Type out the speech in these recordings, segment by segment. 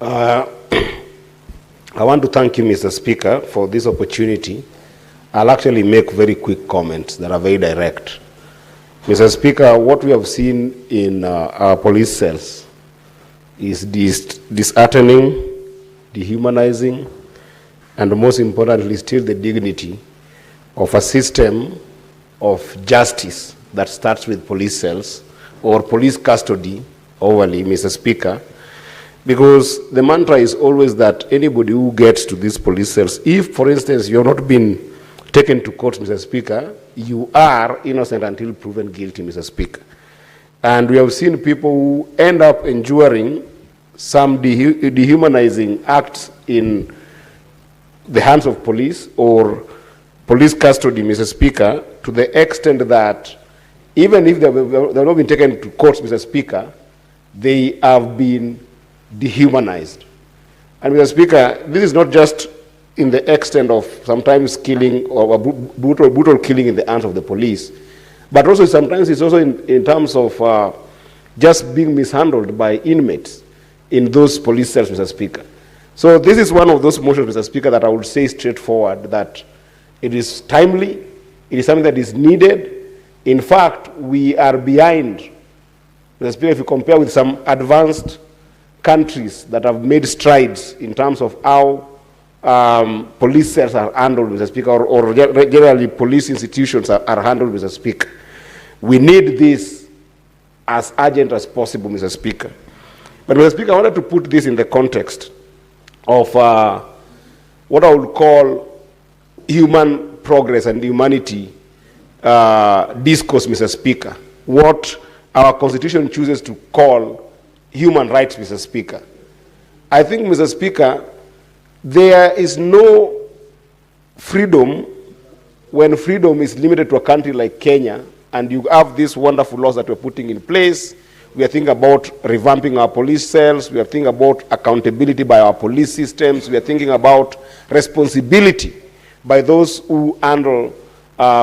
I want to thank you, Mr. Speaker, for this opportunity. I'll actually make very quick comments that are very direct. Mr. Speaker, what we have seen in our police cells is disheartening, dehumanizing, and most importantly, still the dignity of a system of justice that starts with police cells or police custody overly, Mr. Speaker, because the mantra is always that anybody who gets to these police cells, if, for instance, you're not been taken to court, Mr. Speaker, you are innocent until proven guilty, Mr. Speaker. And we have seen people who end up enduring some dehumanizing acts in the hands of police or police custody, Mr. Speaker, to the extent that even if they've not been taken to court, Mr. Speaker, they have been dehumanized. And Mr. Speaker, this is not just in the extent of sometimes killing or brutal killing in the hands of the police, but also sometimes it's also in terms of just being mishandled by inmates in those police cells, Mr. Speaker. So this is one of those motions, Mr. Speaker, that I would say straightforward that it is timely, it is something that is needed. In fact, we are behind, Mr. Speaker, if you compare with some advanced countries that have made strides in terms of how police cells are handled, Mr. Speaker, or generally police institutions are handled, Mr. Speaker. We need this as urgent as possible, Mr. Speaker. But, Mr. Speaker, I wanted to put this in the context of what I would call human progress and humanity discourse, Mr. Speaker. What our Constitution chooses to call human rights, Mr. Speaker. I think, Mr. Speaker, there is no freedom when freedom is limited to a country like Kenya, and you have these wonderful laws that we're putting in place. We are thinking about revamping our police cells. We are thinking about accountability by our police systems. We are thinking about responsibility by those who handle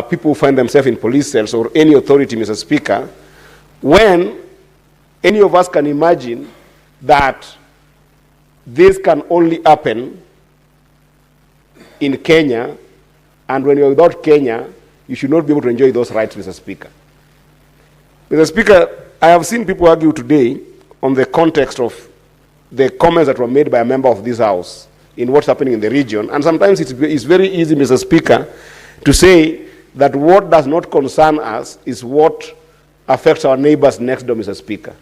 people who find themselves in police cells or any authority, Mr. Speaker, when any of us can imagine that this can only happen in Kenya, and when you're without Kenya, you should not be able to enjoy those rights, Mr. Speaker. Mr. Speaker, I have seen people argue today on the context of the comments that were made by a member of this House in what's happening in the region, and sometimes it's very easy, Mr. Speaker, to say that what does not concern us is what affects our neighbors next door, Mr. Speaker.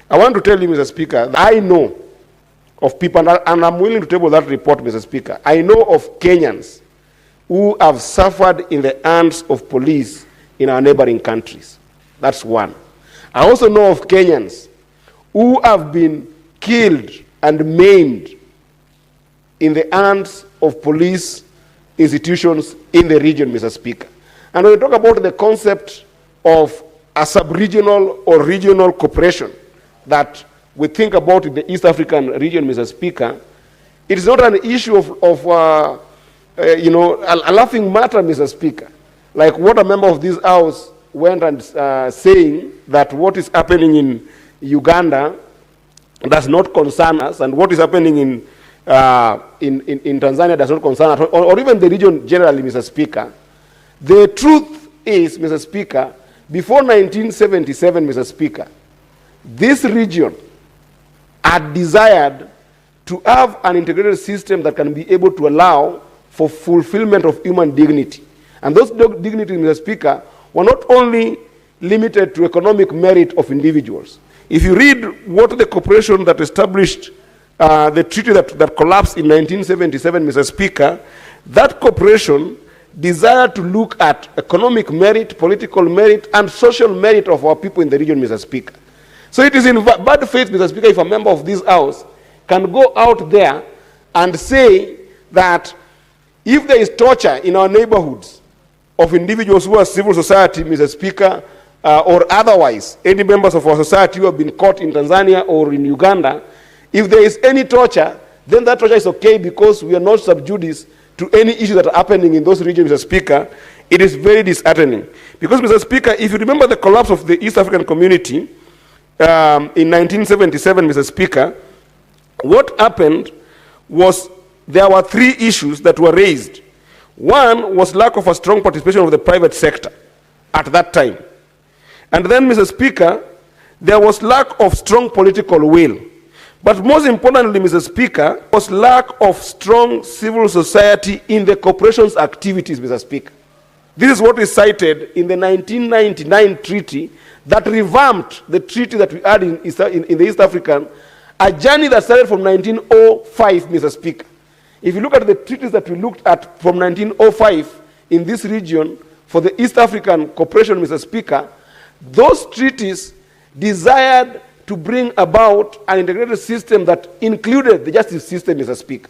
I want to tell you, Mr. Speaker, that I know of people, and I'm willing to table that report, Mr. Speaker. I know of Kenyans who have suffered in the hands of police in our neighboring countries. That's one. I also know of Kenyans who have been killed and maimed in the hands of police institutions in the region, Mr. Speaker. And when we talk about the concept of a sub-regional or regional cooperation that we think about in the East African region, Mr. Speaker, it is not an issue of a laughing matter, Mr. Speaker. Like what a member of this House went and saying that what is happening in Uganda does not concern us, and what is happening in Tanzania does not concern us, or even the region generally, Mr. Speaker. The truth is, Mr. Speaker, before 1977, Mr. Speaker, this region had desired to have an integrated system that can be able to allow for fulfillment of human dignity. And those dignities, Mr. Speaker, were not only limited to economic merit of individuals. If you read what the corporation that established the treaty that collapsed in 1977, Mr. Speaker, that corporation desired to look at economic merit, political merit, and social merit of our people in the region, Mr. Speaker. So it is in bad faith, Mr. Speaker, if a member of this House can go out there and say that if there is torture in our neighborhoods of individuals who are civil society, Mr. Speaker, or otherwise, any members of our society who have been caught in Tanzania or in Uganda, if there is any torture, then that torture is okay because we are not sub judice to any issues that are happening in those regions, Mr. Speaker. It is very disheartening. Because, Mr. Speaker, if you remember the collapse of the East African community in 1977, Mr. Speaker, what happened was there were three issues that were raised. One was lack of a strong participation of the private sector at that time. And then, Mr. Speaker, there was lack of strong political will. But most importantly, Mr. Speaker, was lack of strong civil society in the corporation's activities, Mr. Speaker. This is what is cited in the 1999 treaty that revamped the treaty that we had in the East African, a journey that started from 1905, Mr. Speaker. If you look at the treaties that we looked at from 1905 in this region for the East African Cooperation, Mr. Speaker, those treaties desired to bring about an integrated system that included the justice system, Mr. Speaker,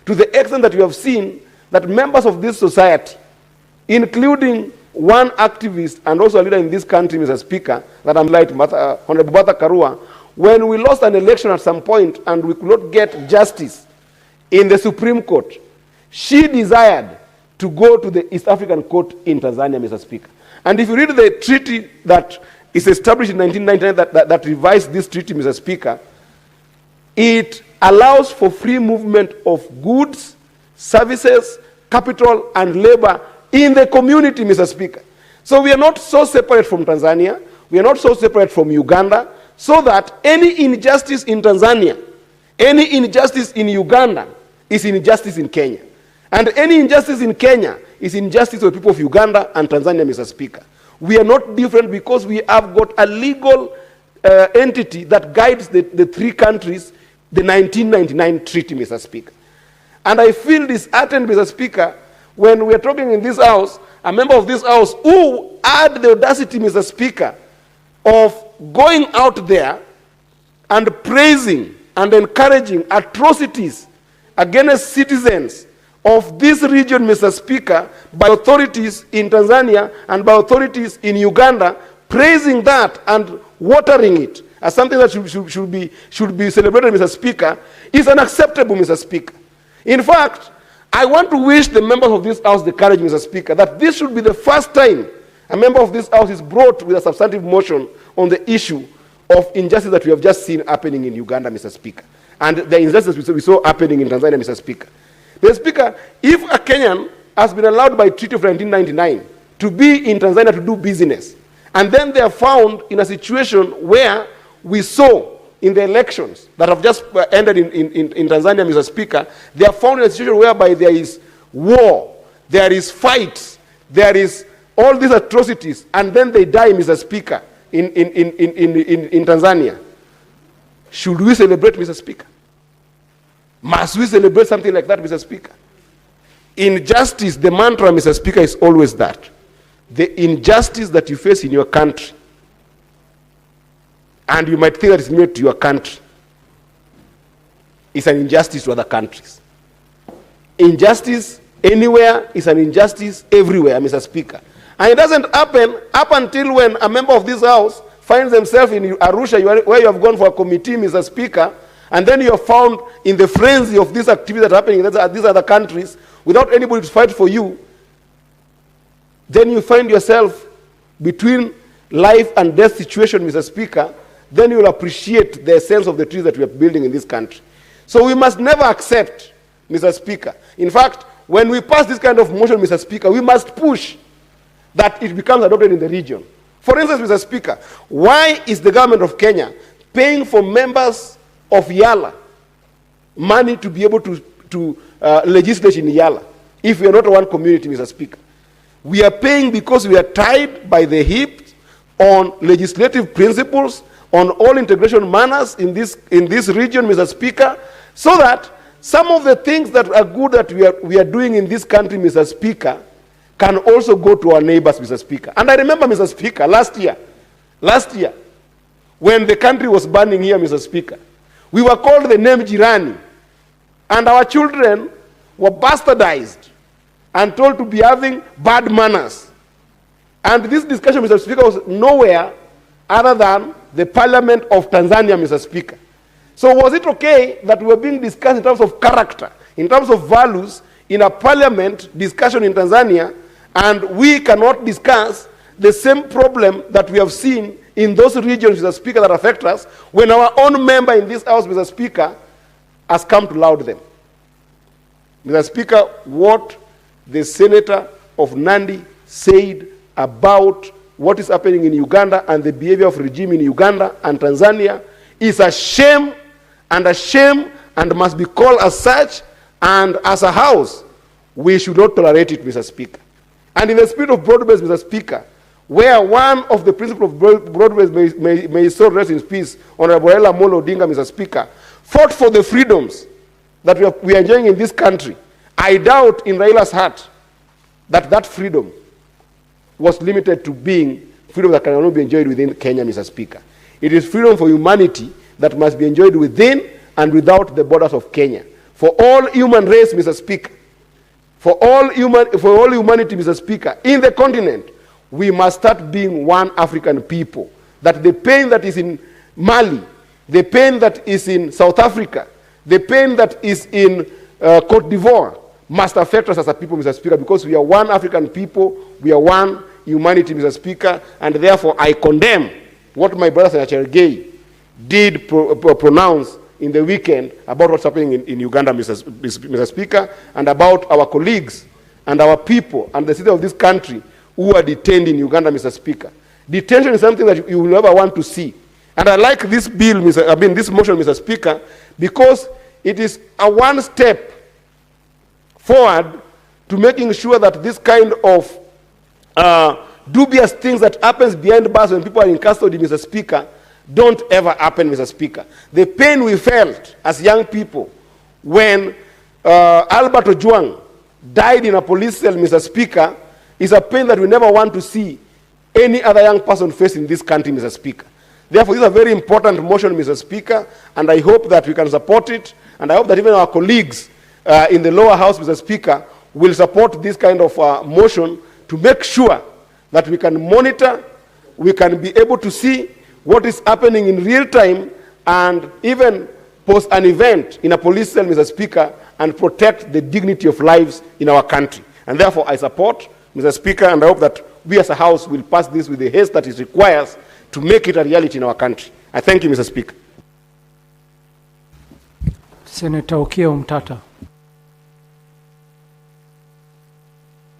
to the extent that you have seen that members of this society, including one activist and also a leader in this country, Mr. Speaker, that I'm like Honorable Martha Karua, when we lost an election at some point and we could not get justice in the Supreme Court, she desired to go to the East African Court in Tanzania, Mr. Speaker. And if you read the treaty that is established in 1999 that revised this treaty, Mr. Speaker, it allows for free movement of goods, services, capital, and labor in the community, Mr. Speaker. So we are not so separate from Tanzania, we are not so separate from Uganda, so that any injustice in Tanzania, any injustice in Uganda is injustice in Kenya. And any injustice in Kenya is injustice for the people of Uganda and Tanzania, Mr. Speaker. We are not different because we have got a legal entity that guides the three countries, the 1999 treaty, Mr. Speaker. And I feel disheartened, Mr. Speaker, when we are talking in this house, a member of this house who had the audacity, Mr. Speaker, of going out there and praising and encouraging atrocities against citizens of this region, Mr. Speaker, by authorities in Tanzania and by authorities in Uganda, praising that and watering it as something that should be celebrated, Mr. Speaker, is unacceptable, Mr. Speaker. In fact, I want to wish the members of this House the courage, Mr. Speaker, that this should be the first time a member of this House is brought with a substantive motion on the issue of injustice that we have just seen happening in Uganda, Mr. Speaker, and the injustice we saw happening in Tanzania, Mr. Speaker. Mr. Speaker, if a Kenyan has been allowed by Treaty of 1999 to be in Tanzania to do business, and then they are found in a situation where we saw in the elections that have just ended in Tanzania, Mr. Speaker, they are found in a situation whereby there is war, there is fights, there is all these atrocities, and then they die, Mr. Speaker, in Tanzania. Should we celebrate, Mr. Speaker? Must we celebrate something like that, Mr. Speaker? Injustice, the mantra, Mr. Speaker, is always that. The injustice that you face in your country, and you might think that it's made to your country, is an injustice to other countries. Injustice anywhere is an injustice everywhere, Mr. Speaker. And it doesn't happen up until when a member of this House finds himself in Arusha, where you have gone for a committee, Mr. Speaker, and then you are found in the frenzy of these activities that are happening in these other countries without anybody to fight for you. Then you find yourself between life and death situation, Mr. Speaker. Then you will appreciate the essence of the trees that we are building in this country. So we must never accept, Mr. Speaker. In fact, when we pass this kind of motion, Mr. Speaker, we must push that it becomes adopted in the region. For instance, Mr. Speaker, why is the government of Kenya paying for members of Yala money to be able to legislate in Yala if we are not one community, Mr. Speaker? We are paying because we are tied by the hip on legislative principles, on all integration manners in this region, Mr. Speaker, so that some of the things that are good that we are doing in this country, Mr. Speaker, can also go to our neighbors, Mr. Speaker. And I remember, Mr. Speaker, last year, when the country was burning here, Mr. Speaker, we were called the name Jirani, and our children were bastardized and told to be having bad manners. And this discussion, Mr. Speaker, was nowhere other than the Parliament of Tanzania, Mr. Speaker. So was it okay that we were being discussed in terms of character, in terms of values, in a parliament discussion in Tanzania, and we cannot discuss the same problem that we have seen in those regions, Mr. Speaker, that affect us, when our own member in this House, Mr. Speaker, has come to laud them. Mr. Speaker, what the Senator of Nandi said about what is happening in Uganda and the behavior of regime in Uganda and Tanzania is a shame and must be called as such, and as a house, we should not tolerate it, Mr. Speaker. And in the spirit of broad-based, Mr. Speaker, where one of the principles of broad-based may so rest in peace, Honorable Raila Amolo Odinga, Mr. Speaker, fought for the freedoms that we are enjoying in this country. I doubt in Raila's heart that that freedom was limited to being freedom that can only be enjoyed within Kenya, Mr. Speaker. It is freedom for humanity that must be enjoyed within and without the borders of Kenya. For all human race, Mr. Speaker, for all humanity, Mr. Speaker, in the continent, we must start being one African people. That the pain that is in Mali, the pain that is in South Africa, the pain that is in Cote d'Ivoire must affect us as a people, Mr. Speaker, because we are one African people, we are one humanity, Mr. Speaker, and therefore I condemn what my brother Sen Cherargei did pronounce in the weekend about what's happening in Uganda, Mr. Speaker, and about our colleagues and our people and the city of this country who are detained in Uganda, Mr. Speaker. Detention is something that you will never want to see. And I like this bill, this motion, Mr. Speaker, because it is a one step forward to making sure that this kind of dubious things that happens behind bars when people are in custody, Mr. Speaker, don't ever happen, Mr. Speaker. The pain we felt as young people when Albert Ojwang died in a police cell, Mr. Speaker, is a pain that we never want to see any other young person face in this country, Mr. Speaker. Therefore, this is a very important motion, Mr. Speaker, and I hope that we can support it, and I hope that even our colleagues in the lower house, Mr. Speaker, will support this kind of motion to make sure that we can monitor, we can be able to see what is happening in real time, and even post an event in a police cell, Mr. Speaker, and protect the dignity of lives in our country. And therefore, I support, Mr. Speaker, and I hope that we as a House will pass this with the haste that it requires to make it a reality in our country. I thank you, Mr. Speaker. Senator Okiya Omtata.